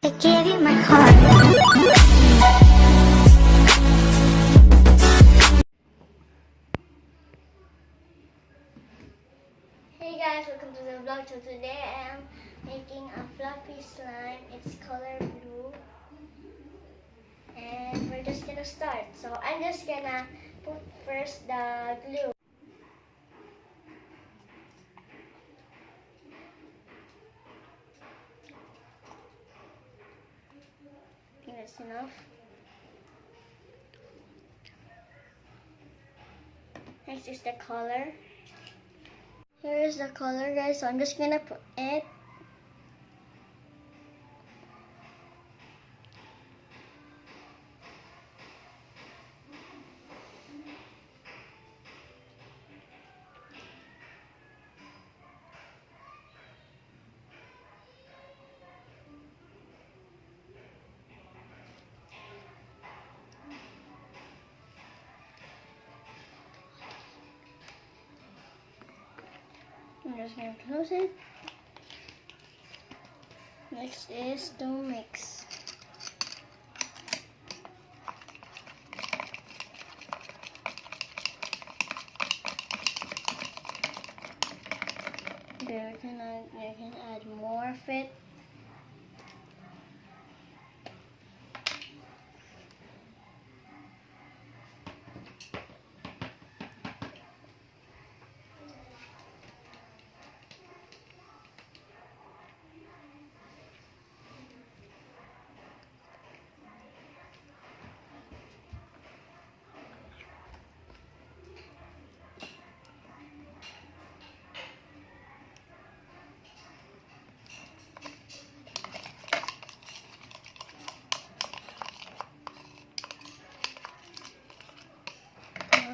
I gave you my heart. Hey guys, welcome to the vlog. So today I am making a fluffy slime. It's color blue. And we're just gonna start. So I'm just gonna put first the glue. I think that's enough. Next is the color. Here is the color, guys. So I'm just gonna put it. I'm just gonna close it. Next is to mix. There you can add more of it.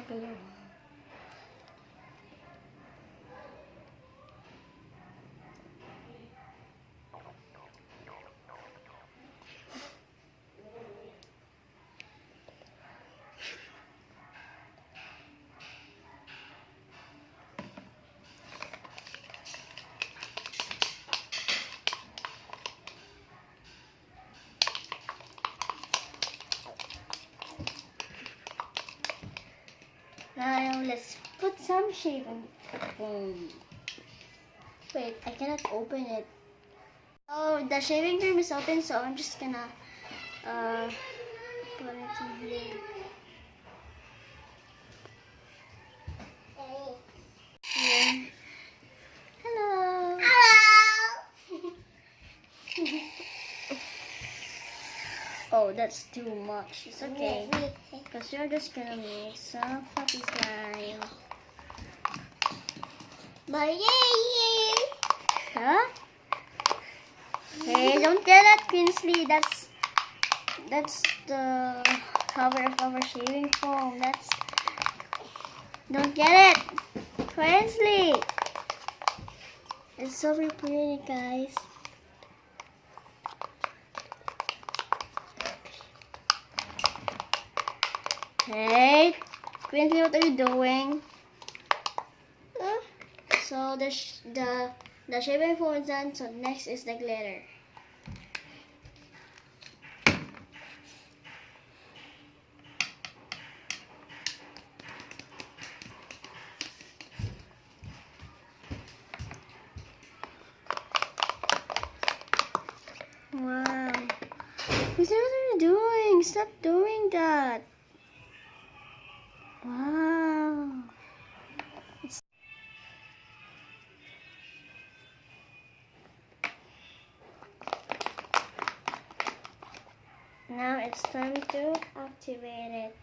Glue. Now let's put some shaving foam. Wait, I cannot open it. Oh, the shaving cream is open, so I'm just gonna put it in here. Here. Hello. Hello. Oh, that's too much. It's okay. Because you're just gonna make some fluffy slime. Ma.alilee. Huh? Hey, don't get that, Kinsley. That's the cover of our shaving foam. Don't get it, Kinsley. It's so pretty, guys. Hey, Quincy, what are you doing? So the shaving foam is done. So next is the glitter. Wow, Quincy, what are you doing? Stop doing that. Wow. Now it's time to activate it.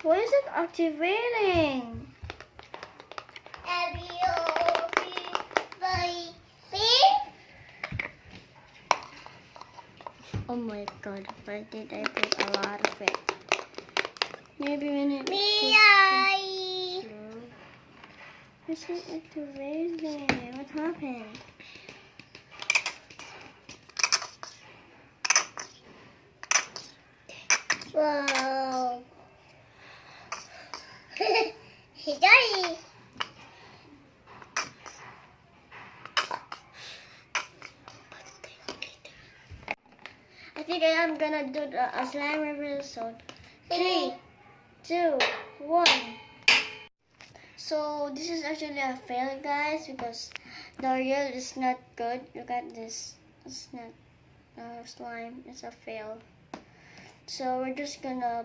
Why is it activating? Oh my god, why did I put a lot of it? Maybe when it is it activating? What happened? Wow. Hey, Daddy. I think I am gonna do a slime episode. 3, 2, 1. So this is actually a fail, guys, because the real is not good. Look at this. It's not slime. It's a fail. So we're just gonna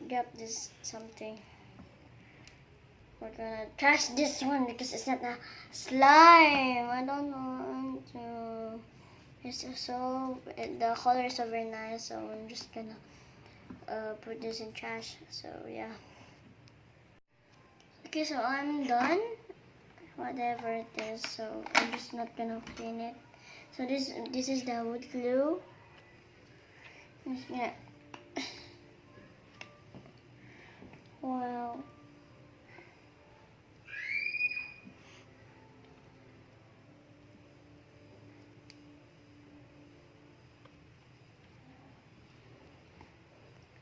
get this something. We're gonna trash this one because it's not a slime. I don't want to. It's so the color is so very nice. So I'm just gonna put this in trash. So yeah. Okay, so I'm done. Whatever it is. So I'm just not gonna clean it. So this is the wood glue. I'm just gonna. Wow.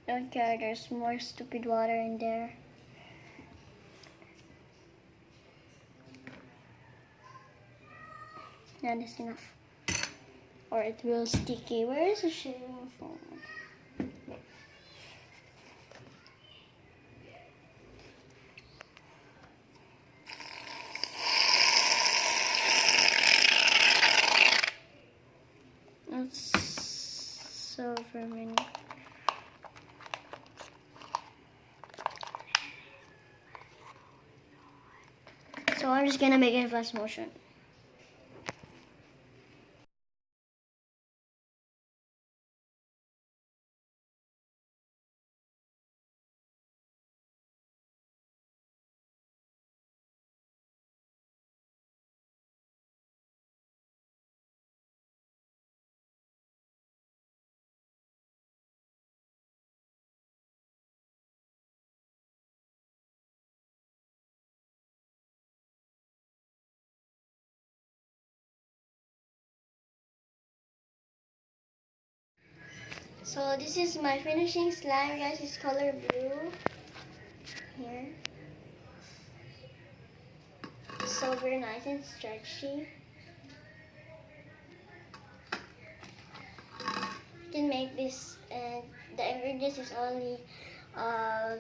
Don't care, there's more stupid water in there. That is enough. Or it will sticky. Where is the shaving foam? That's so vermin. So I'm just gonna make it fast motion. So this is my finishing slime, guys. It's color blue. Here. So very nice and stretchy. You can make this, and the ingredients is only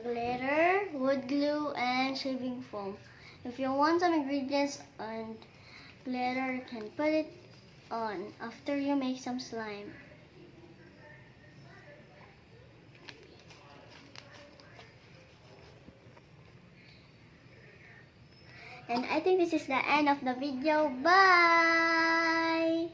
glitter, wood glue, and shaving foam. If you want some ingredients and glitter, you can put it on after you make some slime. And I think this is the end of the video. Bye!